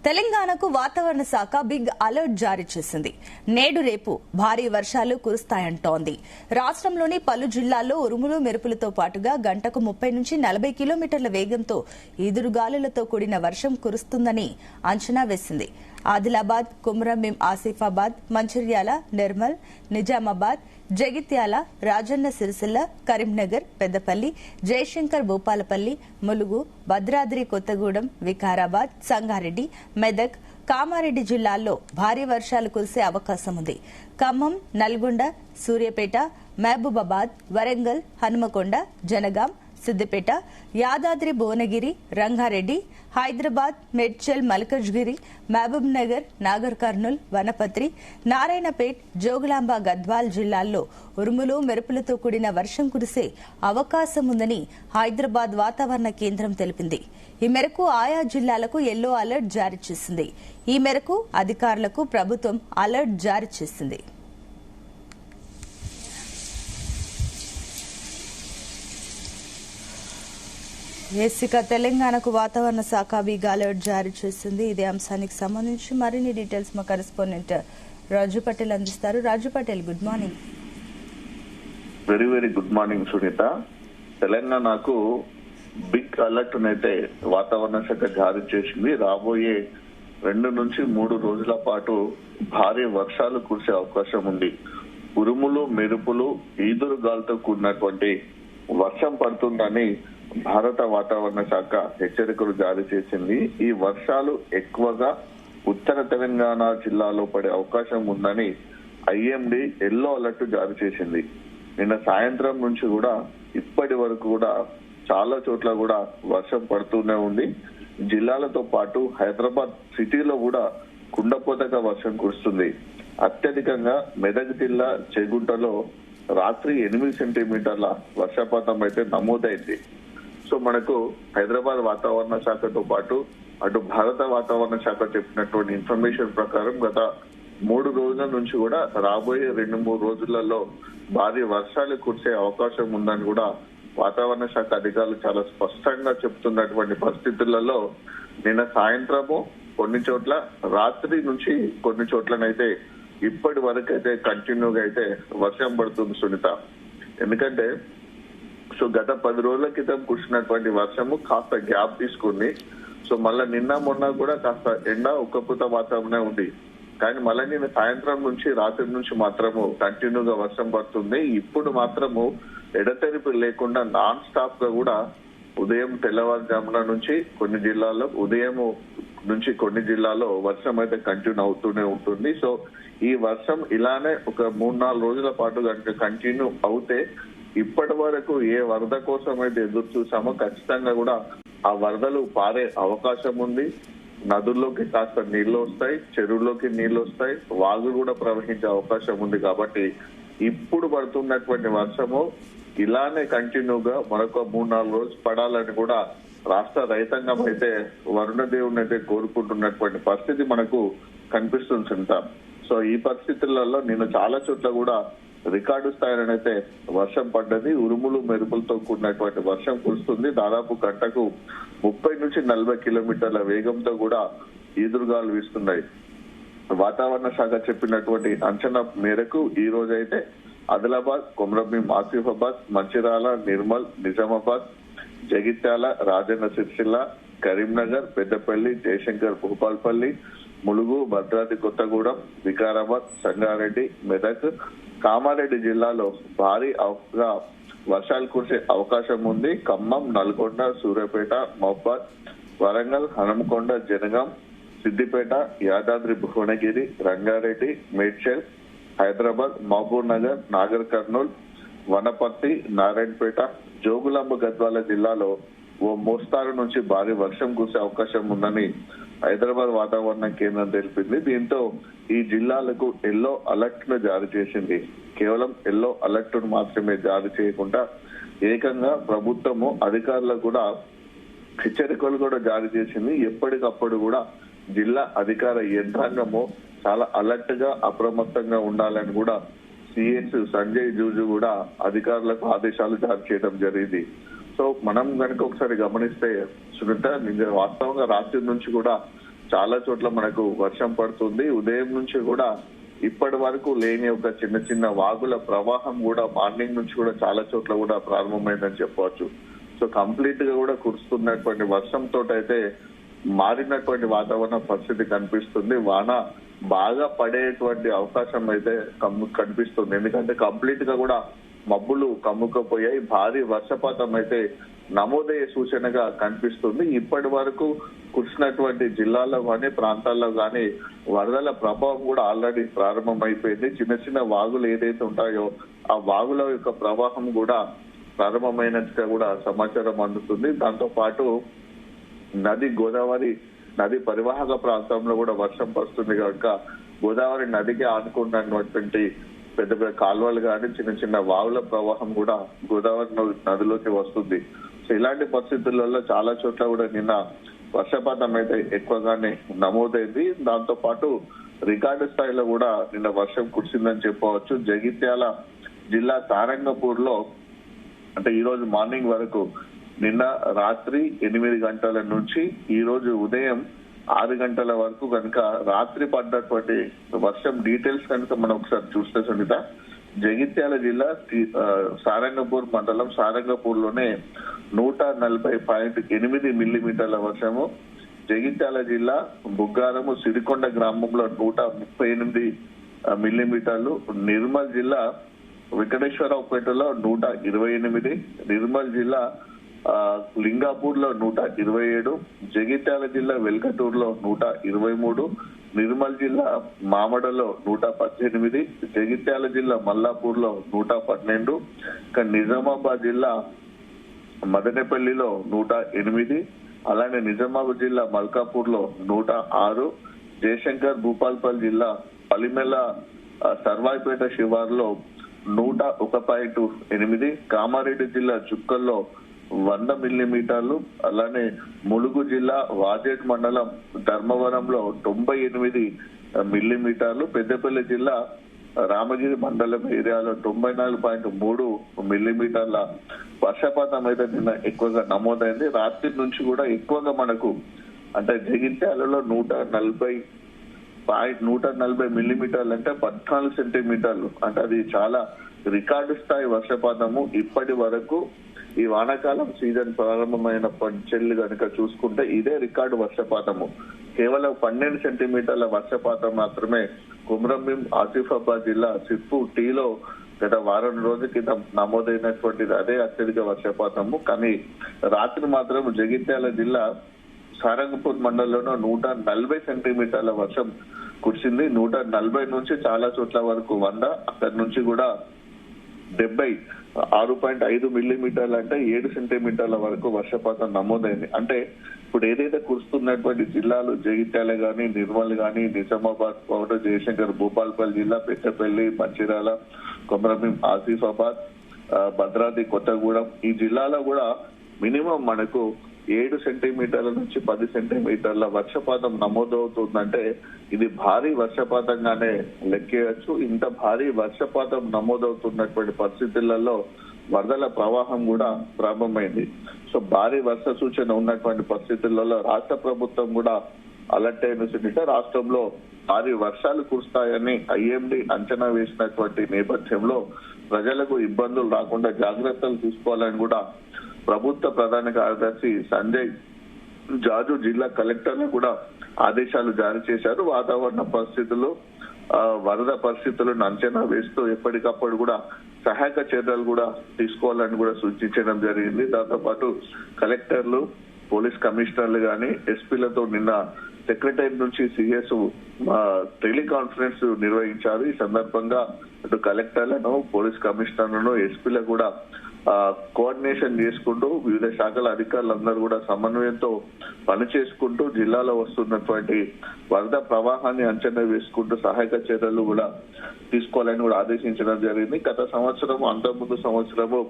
తెలంగాణకు వాతావరణ శాఖ బిగ్ అలర్ట్ జారీ చేసింది. నేడు రేపు భారీ వర్షాలు కురుస్తాయంటోంది. రాష్ట్రంలోని పలు జిల్లాల్లో ఉరుములు మెరుపులతో పాటుగా గంటకు 30 నుంచి 40 కిలోమీటర్ల వేగంతో ఈదురుగాలులతో కూడిన వర్షం కురుస్తుందని అంచనా వేసింది. ఆదిలాబాద్, కుమ్రంభీం ఆసిఫాబాద్, మంచిర్యాల, నిర్మల్, నిజామాబాద్, జగిత్యాల, రాజన్న సిరిసిల్ల, కరీంనగర్, పెద్దపల్లి, జయశంకర్ భూపాలపల్లి, ములుగు, భద్రాద్రి కొత్తగూడెం, వికారాబాద్, సంగారెడ్డి, మెదక్, కామారెడ్డి జిల్లాల్లో భారీ వర్షాలు కురిసే అవకాశం ఉంది. ఖమ్మం, నల్గొండ, సూర్యాపేట, మహబూబాబాద్, వరంగల్, హనుమకొండ, జనగాం, సిద్దిపేట, యాదాద్రి, భువనగిరి, రంగారెడ్డి, హైదరాబాద్, మేడ్చల్, మల్కజ్గిరి, మహబూబ్ నగర్, నాగర్ కర్నూల్, వనపత్రి, నారాయణపేట్, జోగులాంబ, గద్వాల్ జిల్లాల్లో ఉరుములు మెరుపులతో కూడిన వర్షం కురిసే అవకాశం ఉందని హైదరాబాద్ వాతావరణ కేంద్రం తెలిపింది. ఈ మేరకు ఆయా జిల్లాలకు యెల్లో అలర్ట్ జారీ చేసింది. ఈ మేరకు అధికారులకు ప్రభుత్వం అలర్ట్ జారీ చేసింది. తెలంగాణకు వాతావరణ శాఖ బిగ్ అలర్ట్ జారీ చేసింది. ఇదే అంశానికి సంబంధించి మరిన్ని డీటెయిల్స్ మా కరెస్పాండెంట్ రాజు పటేల్ అందిస్తారు. Raju Patel, good morning. Very very good morning Sunitha. తెలంగాణకు బిగ్ అలర్ట్ అయితే వాతావరణ శాఖ జారీ చేసింది. రాబోయే 2 నుంచి 3 రోజుల పాటు భారీ వర్షాలు కురిసే అవకాశం ఉంది. ఉరుములు మెరుపులు ఈదురుగాలతో కూడినటువంటి వర్షం పడుతుందని భారత వాతావరణ శాఖ హెచ్చరికలు జారీ చేసింది. ఈ వర్షాలు ఎక్కువగా ఉత్తర తెలంగాణ జిల్లాలో పడే అవకాశం ఉందని ఐఎండీ యెల్లో అలర్ట్ జారీ చేసింది. నిన్న సాయంత్రం నుంచి కూడా ఇప్పటి వరకు కూడా చాలా చోట్ల కూడా వర్షం పడుతూనే ఉంది. జిల్లాలతో పాటు హైదరాబాద్ సిటీలో కూడా కుండపోతగా వర్షం కురుస్తుంది. అత్యధికంగా మెదక్ జిల్లా చేగుంటలో రాత్రి 8 సెంటీమీటర్ల వర్షపాతం అయితే నమోదైంది. సో మనకు హైదరాబాద్ వాతావరణ శాఖతో పాటు అటు భారత వాతావరణ శాఖ చెప్పినటువంటి ఇన్ఫర్మేషన్ ప్రకారం గత 3 రోజుల నుంచి కూడా రాబోయే 2-3 రోజులలో భారీ వర్షాలు కురిసే అవకాశం ఉందని కూడా వాతావరణ శాఖ అధికారులు చాలా స్పష్టంగా చెప్తున్నటువంటి పరిస్థితులలో నిన్న సాయంత్రము కొన్ని చోట్ల, రాత్రి నుంచి కొన్ని చోట్లనైతే ఇప్పటి వరకు అయితే కంటిన్యూగా అయితే వర్షం పడుతుంది సునీత. ఎందుకంటే గత 10 రోజుల క్రితం కురిసినటువంటి వర్షము కాస్త గ్యాప్ తీసుకుంది. సో మళ్ళా నిన్న మొన్న కూడా కాస్త ఎండ ఉక్కపూత వాతావరణం ఉంది. కానీ మళ్ళీ నిన్న సాయంత్రం నుంచి రాత్రి నుంచి మాత్రము కంటిన్యూగా వర్షం పడుతుంది. ఇప్పుడు మాత్రము ఎడతెరిపి లేకుండా నాన్ స్టాప్ గా కూడా ఉదయం తెల్లవారుజామున నుంచి కొన్ని జిల్లాల్లో, ఉదయం నుంచి కొన్ని జిల్లాల్లో వర్షం అయితే కంటిన్యూ అవుతూనే ఉంటుంది. సో ఈ వర్షం ఇలానే ఒక 3-4 రోజుల పాటు కనుక కంటిన్యూ అవుతే ఇప్పటి వరకు ఏ వరద కోసం అయితే ఎదురు చూసామో ఖచ్చితంగా కూడా ఆ వరదలు పారే అవకాశం ఉంది. నదుల్లోకి కాస్త నీళ్లు వస్తాయి, చెరువుల్లోకి నీళ్లు వస్తాయి, వాగులు కూడా ప్రవహించే అవకాశం ఉంది. కాబట్టి ఇప్పుడు పడుతున్నటువంటి వర్షము ఇలానే కంటిన్యూగా మరొక 3-4 రోజులు పడాలని కూడా రాష్ట్ర రైతాంగం అయితే వరుణ దేవుని అయితే కోరుకుంటున్నటువంటి పరిస్థితి మనకు కనిపిస్తుంది. సో ఈ పరిస్థితులలో నేను చాలా చోట్ల కూడా రికార్డు స్థాయిలో అయితే వర్షం పడ్డది. ఉరుములు మెరుపులతో కూడినటువంటి వర్షం కురుస్తుంది. దాదాపు గంటకు 30 నుంచి 40 కిలోమీటర్ల వేగంతో కూడా ఈదురుగాలు వీస్తున్నాయి. వాతావరణ శాఖ చెప్పినటువంటి అంచనా మేరకు ఈ రోజు అయితే ఆదిలాబాద్, కుమ్రంభీం ఆసిఫాబాద్, మంచిర్యాల, నిర్మల్, నిజామాబాద్, జగిత్యాల, రాజన్న సిరిసిల్ల, కరీంనగర్, పెద్దపల్లి, జయశంకర్ భూపాలపల్లి, ములుగు, భద్రాద్రి కొత్తగూడెం, వికారాబాద్, సంగారెడ్డి, మెదక్, కామారెడ్డి జిల్లాలో భారీ వర్షాలు కురిసే అవకాశం ఉంది. ఖమ్మం, నల్గొండ, సూర్యాపేట, మహబూబాద్, వరంగల్, హనుమకొండ, జనగాం, సిద్దిపేట, యాదాద్రి, భువనగిరి, రంగారెడ్డి, మేడ్చల్, హైదరాబాద్, మహబూబ్ నగర్, నాగర్ కర్నూల్, వనపర్తి, నారాయణపేట, జోగులాంబ, గద్వాల జిల్లాలో ఓ మోస్తారు నుంచి భారీ వర్షం కురిసే అవకాశం ఉందని హైదరాబాద్ వాతావరణ కేంద్రం తెలిపింది. దీంతో ఈ జిల్లాలకు యెల్లో అలర్ట్ ను జారీ చేసింది. కేవలం యెల్లో అలర్ట్ ను మాత్రమే జారీ చేయకుండా ఏకంగా ప్రభుత్వము అధికారులకు కూడా హెచ్చరికలు కూడా జారీ చేసింది. ఎప్పటికప్పుడు కూడా జిల్లా అధికార యంత్రాంగము చాలా అలర్ట్ గా అప్రమత్తంగా ఉండాలని కూడా సిఎస్ సంజయ్ జూజు కూడా అధికారులకు ఆదేశాలు జారీ చేయడం జరిగింది. సో మనం కనుక ఒకసారి గమనిస్తే సునీత, వాస్తవంగా రాత్రి నుంచి కూడా చాలా చోట్ల మనకు వర్షం పడుతుంది. ఉదయం నుంచి కూడా ఇప్పటి వరకు లేని ఒక చిన్న చిన్న వాగుల ప్రవాహం కూడా మార్నింగ్ నుంచి కూడా చాలా చోట్ల కూడా ప్రారంభమైందని చెప్పవచ్చు. సో కంప్లీట్ గా కూడా కురుస్తున్నటువంటి వర్షంతో అయితే మారినటువంటి వాతావరణ పరిస్థితి కనిపిస్తుంది. వాన బాగా పడేటువంటి అవకాశం అయితే కనిపిస్తుంది. ఎందుకంటే కంప్లీట్ గా కూడా మబ్బులు కమ్ముకపోయాయి. భారీ వర్షపాతం అయితే నమోదయ్యే సూచనగా కనిపిస్తుంది. ఇప్పటి వరకు కురిసినటువంటి జిల్లాల్లో కానీ ప్రాంతాల్లో కానీ వరదల ప్రభావం కూడా ఆల్రెడీ ప్రారంభమైపోయింది. చిన్న చిన్న వాగులు ఏదైతే ఉంటాయో ఆ వాగుల యొక్క ప్రవాహం కూడా ప్రారంభమైనట్టుగా కూడా సమాచారం అందుతుంది. దాంతో పాటు గోదావరి నది పరివాహక ప్రాంతంలో కూడా వర్షం పడుతుంది కనుక గోదావరి నదికి ఆనుకున్నటువంటి పెద్ద పెద్ద కాలువలు కానీ చిన్న చిన్న వాగుల ప్రవాహం కూడా గోదావరి నదిలోకి వస్తుంది. సో ఇలాంటి పరిస్థితులలో చాలా చోట్ల కూడా నిన్న వర్షపాతం అయితే ఎక్కువగానే నమోదైంది. దాంతో పాటు రికార్డు స్థాయిలో కూడా నిన్న వర్షం కురిసిందని చెప్పవచ్చు. జగిత్యాల జిల్లా సారంగపూర్ లో అంటే ఈ రోజు మార్నింగ్ వరకు నిన్న రాత్రి 8 గంటల నుంచి ఈ రోజు ఉదయం 6 గంటల వరకు కనుక రాత్రి పడ్డటువంటి వర్షం డీటెయిల్స్ కనుక మనం ఒకసారి చూస్తే సునీత, జగిత్యాల జిల్లా సారంగపూర్ మండలం సారంగపూర్ లోనే 140.8 మిల్లీమీటర్ల వర్షము, జగిత్యాల జిల్లా బుగ్గారము సిరికొండ గ్రామంలో 138 మిల్లీమీటర్లు, నిర్మల్ జిల్లా వెంకటేశ్వరరావుపేటలో 128, నిర్మల్ జిల్లా లింగాపూర్ లో 127, జగిత్యాల జిల్లా వెల్కటూరులో 123, నిర్మల్ జిల్లా మామడలో 118, జగిత్యాల జిల్లా మల్లాపూర్ లో 112, నిజామాబాద్ జిల్లా మదనపల్లిలో 108, అలానే నిజామాబాద్ జిల్లా మల్కాపూర్ లో 106, జయశంకర్ భూపాల్పల్లి జిల్లా పలిమెల సర్వాయిపేట శివార్లో 101.8, కామారెడ్డి జిల్లా చుక్కల్లో 100 మిల్లీమీటర్లు, అలానే ములుగు జిల్లా వాజేడ్ మండలం ధర్మవరంలో 98 మిల్లీమీటర్లు, పెద్దపల్లి జిల్లా రామగిరి మండలం ఏరియాలో 94.3 మిల్లీమీటర్ల వర్షపాతం అయితే నిన్న ఎక్కువగా నమోదైంది. రాత్రి నుంచి కూడా ఎక్కువగా మనకు అంటే జగిత్యాలలో 140 మిల్లీమీటర్లు అంటే 14 సెంటీమీటర్లు అంటే అది చాలా రికార్డు స్థాయి వర్షపాతము. ఇప్పటి వరకు ఈ వానాకాలం సీజన్ ప్రారంభమైనప్పటి చెల్లి కనుక చూసుకుంటే ఇదే రికార్డు వర్షపాతము. కేవలం 12 సెంటీమీటర్ల వర్షపాతం మాత్రమే కుమ్రంభీం ఆసిఫాబాద్ జిల్లా సిప్పు టీలో గత వారం రోజుల క్రితం నమోదైనటువంటిది అదే అత్యధిక వర్షపాతము. కానీ రాత్రి మాత్రం జగిత్యాల జిల్లా సారంగపూర్ మండలంలో 140 సెంటీమీటర్ల వర్షం కురిసింది. 140 నుంచి చాలా చోట్ల వరకు 100, అక్కడి నుంచి కూడా 76.5 మిల్లీమీటర్లు అంటే 7 సెంటీమీటర్ల వరకు వర్షపాతం నమోదైంది. అంటే ఇప్పుడు ఏదైతే కురుస్తున్నటువంటి జిల్లాలు జగిత్యాల గాని, నిర్మల్ గాని, నిజామాబాద్, కోట, జయశంకర్ భూపాల్పల్లి జిల్లా, పెద్దపల్లి, మంచిర్యాల, కొమరంభీం ఆసిఫాబాద్, భద్రాద్రి కొత్తగూడెం ఈ జిల్లాలో కూడా మినిమం మనకు 7 సెంటీమీటర్ల నుంచి 10 సెంటీమీటర్ల వర్షపాతం నమోదవుతుందంటే ఇది భారీ వర్షపాతంగానే లెక్కేయచ్చు. ఇంత భారీ వర్షపాతం నమోదవుతున్నటువంటి పరిస్థితులలో వరదల ప్రవాహం కూడా ప్రారంభమైంది. సో భారీ వర్ష సూచన ఉన్నటువంటి పరిస్థితులలో రాష్ట్ర ప్రభుత్వం కూడా అలర్ట్ అయిన సునీత, రాష్ట్రంలో భారీ వర్షాలు కురుస్తాయని ఐఎండీ అంచనా వేసినటువంటి నేపథ్యంలో ప్రజలకు ఇబ్బందులు రాకుండా జాగ్రత్తలు తీసుకోవాలని కూడా ప్రభుత్వ ప్రధాన కార్యదర్శి సంజయ్ జాజు జిల్లా కలెక్టర్లకు కూడా ఆదేశాలు జారీ చేశారు. వాతావరణ పరిస్థితులు, వరద పరిస్థితులను అంచనా వేస్తూ ఎప్పటికప్పుడు కూడా సహాయక చర్యలు కూడా తీసుకోవాలని కూడా సూచించడం జరిగింది. దాంతో పాటు కలెక్టర్లు, పోలీస్ కమిషనర్లు గాని ఎస్పీలతో నిన్న సెక్రటరీ నుంచి సిఎస్ టెలికాన్ఫరెన్స్ నిర్వహించారు. ఈ సందర్భంగా అటు కలెక్టర్లను, పోలీస్ కమిషనర్లను, ఎస్పీలకు కూడా కోఆర్డినేషన్ చేసుకుంటూ వివిధ శాఖల అధికారులందరూ కూడా సమన్వయంతో పనిచేసుకుంటూ జిల్లాలో వస్తున్నటువంటి వరద ప్రవాహాన్ని అంచనా వేసుకుంటూ సహాయక చర్యలు కూడా తీసుకోవాలని కూడా ఆదేశించడం జరిగింది. గత సంవత్సరం, అంతకుముందు సంవత్సరము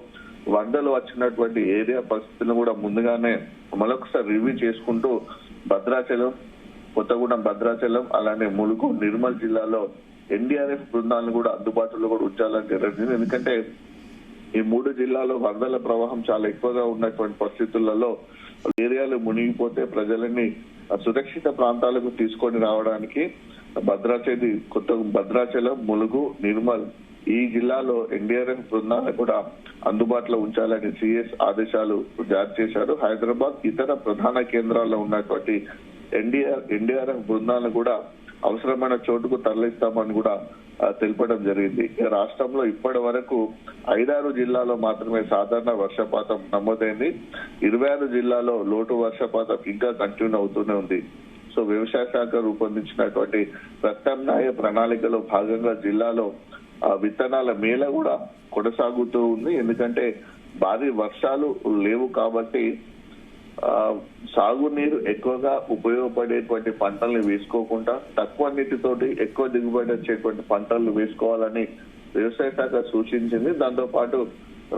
వరదలు వచ్చినటువంటి ఏరియా పరిస్థితులను కూడా ముందుగానే మరొకసారి రివ్యూ చేసుకుంటూ భద్రాచలం, కొత్తగూడెం, భద్రాచలం అలానే ములుగు, నిర్మల్ జిల్లాలో ఎన్డీఆర్ఎఫ్ బృందాలను కూడా అందుబాటులో కూడా ఉంచాలని జరిగింది. ఎందుకంటే ఈ 3 జిల్లాలో వరదల ప్రవాహం చాలా ఎక్కువగా ఉన్నటువంటి పరిస్థితులలో ఏరియాలు మునిగిపోతే ప్రజలని సురక్షిత ప్రాంతాలకు తీసుకొని రావడానికి భద్రాచలం, ములుగు, నిర్మల్ ఈ జిల్లాలో ఎన్డీఆర్ఎఫ్ బృందాలను కూడా అందుబాటులో ఉంచాలని సిఎస్ ఆదేశాలు జారీ చేశారు. హైదరాబాద్ ఇతర ప్రధాన కేంద్రాల్లో ఉన్నటువంటి ఎన్డీఆర్ఎఫ్ బృందాలను కూడా అవసరమైన చోటుకు తరలిస్తామని కూడా తెలపడం జరిగింది. రాష్ట్రంలో ఇప్పటి వరకు 5-6 జిల్లాలో మాత్రమే సాధారణ వర్షపాతం నమోదైంది. 26 జిల్లాలో లోటు వర్షపాతం ఇంకా కంటిన్యూ అవుతూనే ఉంది. సో వ్యవసాయ శాఖ రూపొందించినటువంటి ప్రత్యామ్నాయ ప్రణాళికలో భాగంగా జిల్లాలో విత్తనాల మేళ కూడా కొనసాగుతూ ఉంది. ఎందుకంటే భారీ వర్షాలు లేవు కాబట్టి సాగునీరు ఎక్కువగా ఉపయోగపడేటువంటి పంటల్ని వేసుకోకుండా తక్కువ నీటితోటి ఎక్కువ దిగుబడి వచ్చేటువంటి పంటలు వేసుకోవాలని వ్యవసాయ శాఖ సూచించింది. దాంతో పాటు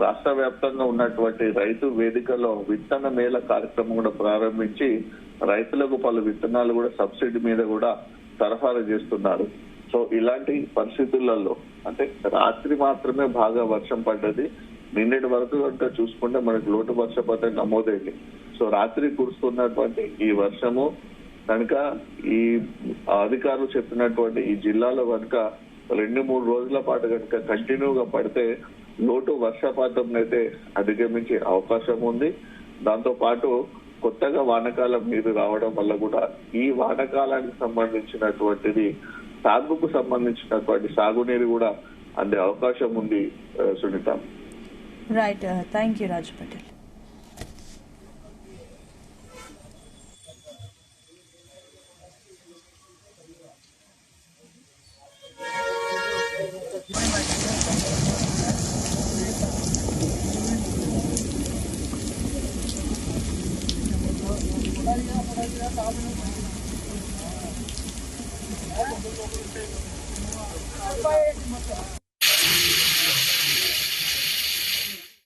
రాష్ట్ర వ్యాప్తంగా ఉన్నటువంటి రైతు వేదికలో విత్తన మేళ కార్యక్రమం కూడా ప్రారంభించి రైతులకు పలు విత్తనాలు కూడా సబ్సిడీ మీద కూడా సరఫరా చేస్తున్నారు. సో ఇలాంటి పరిస్థితులలో అంటే రాత్రి మాత్రమే బాగా వర్షం పడ్డది. నిన్నటి వరకు కనుక చూసుకుంటే మనకు లోటు వర్షపాతం నమోదైంది. సో రాత్రి కురుస్తున్నటువంటి ఈ వర్షము కనుక ఈ అధికారులు చెప్పినటువంటి ఈ జిల్లాలో కనుక 2-3 రోజుల పాటు కనుక కంటిన్యూగా పడితే లోటు వర్షపాతం అయితే అధిగమించే అవకాశం ఉంది. దాంతో పాటు కొత్తగా వానకాలం నీరు రావడం వల్ల కూడా ఈ వానకాలానికి సంబంధించినటువంటిది సాగుకు సంబంధించినటువంటి సాగునీరు కూడా అందే అవకాశం ఉంది. Sunitha, right, thank you Raju Patel.